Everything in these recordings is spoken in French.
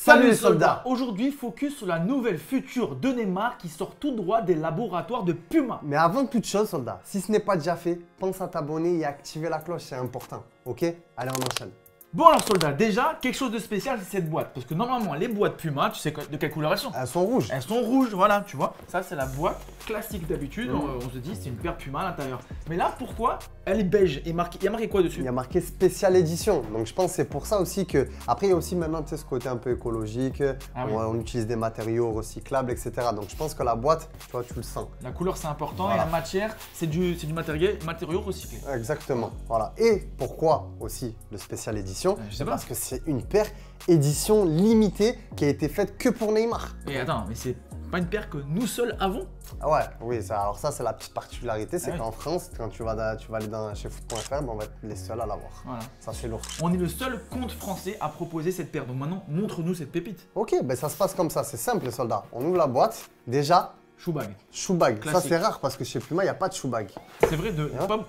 Salut les soldats! Aujourd'hui, focus sur la nouvelle future de Neymar qui sort tout droit des laboratoires de Puma. Mais avant toute chose, soldat, si ce n'est pas déjà fait, pense à t'abonner et à activer la cloche, c'est important. Ok? Allez, on enchaîne. Bon alors soldat, déjà, quelque chose de spécial c'est cette boîte. Parce que normalement, les boîtes Puma, tu sais de quelle couleur elles sont? Elles sont rouges. Elles sont rouges, voilà, tu vois. Ça, c'est la boîte classique d'habitude. On se dit, c'est une paire Puma à l'intérieur. Mais là, pourquoi elle est beige? Et il y a marqué quoi dessus? Il y a marqué spécial édition. Donc je pense que c'est pour ça aussi que. Après, il y a aussi maintenant ce côté un peu écologique. On utilise des matériaux recyclables, etc. Donc je pense que la boîte, tu vois, tu le sens. La couleur, c'est important. Voilà. Et la matière, c'est du matériau recyclé. Exactement. Voilà. Et pourquoi aussi le spécial édition? Je sais pas. Parce que c'est une paire édition limitée qui a été faite que pour Neymar. Et attends, mais c'est pas une paire que nous seuls avons? Ah ouais, oui, alors ça c'est la petite particularité, c'est oui. qu'en France, quand tu vas aller chez foot.fr, on va être les seuls à l'avoir. Voilà. Ça c'est lourd. On est le seul compte français à proposer cette paire. Donc maintenant, montre-nous cette pépite. Ok, ben ça se passe comme ça, c'est simple les soldats. On ouvre la boîte, déjà, Shoebag. shoebag. Ça Classique. c'est rare parce que chez Puma, il n'y a pas de shoebag. C'est vrai,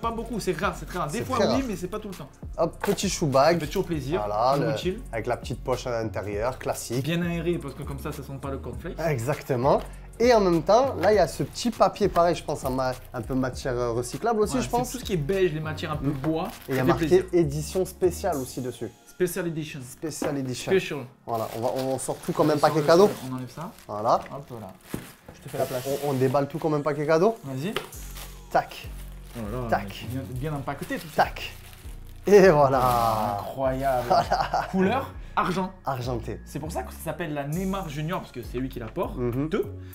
pas beaucoup, c'est rare, c'est très rare. Des C'est fois très oui, rare. mais c'est pas tout le temps. Hop, petit Ça shoebag. fait toujours plaisir, Voilà, toujours utile. avec la petite poche à l'intérieur, classique. Bien aéré parce que comme ça sent pas le cornflakes. Exactement. Et en même temps, là, il y a ce petit papier, pareil, je pense, un peu matière recyclable aussi, Ouais, je pense. tout ce qui est beige, les matières un peu bois. Et il y a ça fait marqué plaisir. édition spéciale aussi dessus. Special Edition. Special edition. Special. Voilà, on sort tout comme un On paquet enlève cadeau. ça, On enlève ça. Voilà. Hop là. Je te fais la place. On déballe tout comme un paquet cadeau. Vas-y. Tac, Oh là là, Tac. bien empaqueté tout ça. tac. Et voilà. Incroyable. Couleur argent. Argenté. C'est pour ça que ça s'appelle la Neymar Junior parce que c'est lui qui la porte. Mhm.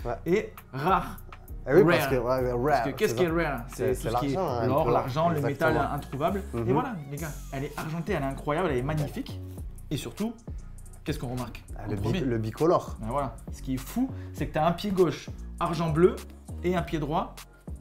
Ouais. Et rare. Eh oui, Rare. parce que rare. Parce que qu'est-ce c'est qui est ça. rare? C'est tout ce qui est l'argent, hein, un l'or, peu. l'argent, le métal Exactement. introuvable. Et Mhm. voilà, les gars, elle est argentée, elle est incroyable, elle est magnifique. Et surtout, qu'est-ce qu'on remarque? Ah, En le, premier, le bicolore. ben voilà. Ce qui est fou, c'est que tu as un pied gauche argent bleu et un pied droit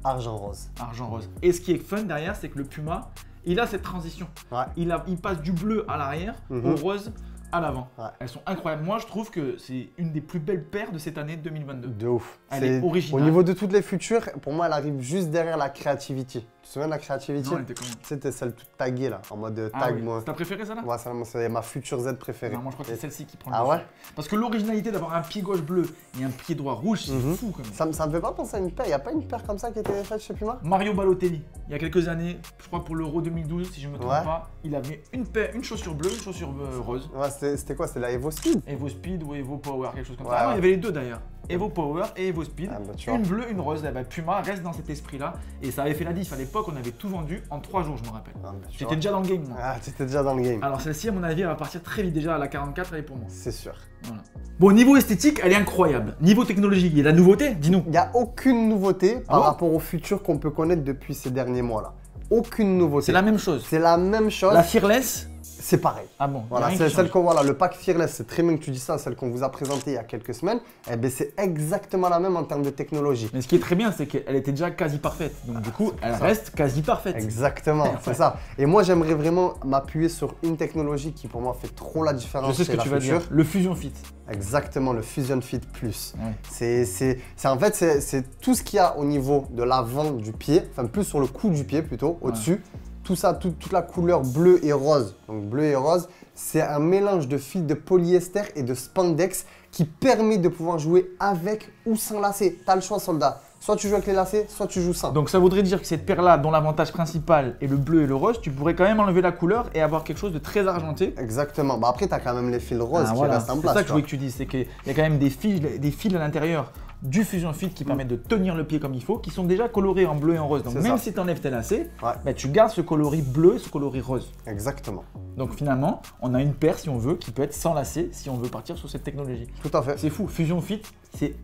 Argent rose. argent rose. Et ce qui est fun derrière, c'est que le Puma, il a cette transition. Ouais. Il passe du bleu à l'arrière Mhm. au rose à l'avant. Ouais. Elles sont incroyables. Moi, je trouve que c'est une des plus belles paires de cette année 2022. De ouf. Elle est originale. Au niveau de toutes les futures, pour moi, elle arrive juste derrière la Creativity. Tu te souviens de la Creativity? Non, elle était comment? C'était celle toute taguée là, en mode Ah tag. oui. Moi, C'est ta préférée, ça là? moi c'est ma future Z préférée. Non, moi je crois que c'est celle-ci qui prend le Ah dessus. ouais? Parce que l'originalité d'avoir un pied gauche bleu et un pied droit rouge, c'est Mhm. fou quand même. Ça me fait pas penser à une paire. Il n'y a pas une paire comme ça qui était faite chez Puma? Mario Balotelli, il y a quelques années, je crois pour l'Euro 2012, si je me trompe Ouais. pas, il avait une chaussure bleue, une chaussure rose. Ouais, c'était quoi? C'était la Evo Speed? Evo Speed ou Evo Power, quelque chose comme Ouais, ça. Ah non, ouais. il y avait les deux d'ailleurs. Evo Power et Evo Speed. Ah, bah, tu vois. Une bleue, une rose. Eh ben, Puma reste dans cet esprit-là. Et ça avait fait la diff. À l'époque, on avait tout vendu en 3 jours, je me rappelle. Ah, bah, tu J'étais vois. déjà dans le game, moi. Ah, tu étais déjà dans le game. Alors celle-ci, à mon avis, elle va partir très vite. Déjà, à la 44, elle est pour moi. C'est sûr. Voilà. Bon, niveau esthétique, elle est incroyable. Niveau technologique, il y a de la nouveauté, dis-nous. Il n'y a aucune nouveauté par Ah bon rapport au futur qu'on peut connaître depuis ces derniers mois-là. Aucune nouveauté. C'est la même chose. C'est la même chose. La Fearless, C'est pareil. ah bon, Voilà, il y a c'est rien qui celle change. qu'on voit là, le pack Fearless, c'est très bien que tu dis ça, celle qu'on vous a présentée il y a quelques semaines. Eh ben, c'est exactement la même en termes de technologie. Mais ce qui est très bien, c'est qu'elle était déjà quasi parfaite. Donc du coup, elle ça. reste quasi parfaite. Exactement, Ouais. c'est ça. Et moi, j'aimerais vraiment m'appuyer sur une technologie qui, pour moi, fait trop la différence. Je sais ce chez que la tu vas Future. dire. Le Fusion Fit. Exactement, le Fusion Fit Plus. Ouais. C'est tout ce qu'il y a au niveau de l'avant du pied, enfin plus sur le cou du pied plutôt, au-dessus. Tout ça, toute la couleur bleu et rose. Donc bleu et rose, c'est un mélange de fils de polyester et de spandex qui permet de pouvoir jouer avec ou sans lacets. Tu as le choix, soldat. Soit tu joues avec les lacets, soit tu joues sans. Donc ça voudrait dire que cette paire-là, dont l'avantage principal est le bleu et le rose, tu pourrais quand même enlever la couleur et avoir quelque chose de très argenté. Exactement. Bah après, tu as quand même les fils roses Ah, qui voilà. restent en C'est place. ça que je tu voulais que tu dises, c'est qu'il y a quand même des fils à l'intérieur du Fusion Fit qui permettent de tenir le pied comme il faut, qui sont déjà colorés en bleu et en rose. Donc C'est même ça. si tu enlèves tes lacets, Ouais. bah, tu gardes ce coloris bleu et ce coloris rose. vois. Exactement. Donc finalement, on a une paire, si on veut, qui peut être sans lacets si on veut partir sur cette technologie. Tout à fait. C'est fou, Fusion Fit, c'est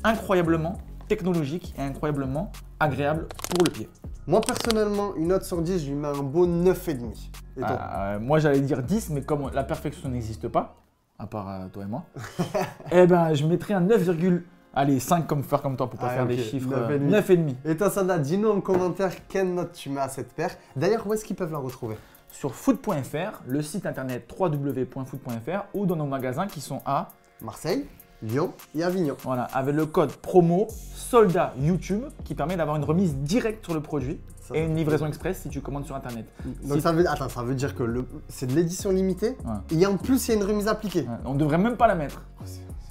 incroyablement technologique et incroyablement agréable pour le pied. Moi, personnellement, une note sur 10, je lui mets un beau 9,5. Et toi? Moi j'allais dire 10, mais comme la perfection n'existe pas, à part toi et moi, eh ben je mettrais un 9,5 comme faire comme toi pour pas Ah, faire ok, des chiffres 9,5. 9,5. Et toi, Sada, dis-nous en commentaire quelle note tu mets à cette paire. D'ailleurs, où est-ce qu'ils peuvent la retrouver? Sur foot.fr, le site internet www.foot.fr ou dans nos magasins qui sont à Marseille, Lyon et Avignon. Voilà, avec le code promo soldat YouTube qui permet d'avoir une remise directe sur le produit et une livraison express si tu commandes sur internet. Donc ça veut dire que c'est de l'édition limitée et en plus il y a une remise appliquée. Ouais, on devrait même pas la mettre.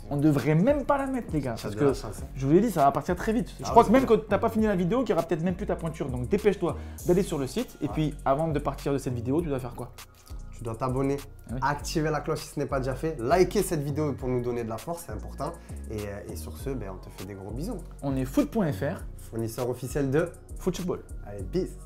On devrait même pas la mettre les gars, parce que je vous l'ai dit, ça va partir très vite. Je crois que même quand t'as pas fini la vidéo, qu'il y aura peut-être même plus ta pointure. Donc dépêche-toi d'aller sur le site et puis avant de partir de cette vidéo, tu dois faire quoi? Tu dois t'abonner, activer la cloche si ce n'est pas déjà fait, liker cette vidéo pour nous donner de la force, c'est important. Et sur ce, on te fait des gros bisous. On est foot.fr, Fournisseur officiel de Football. Allez, peace.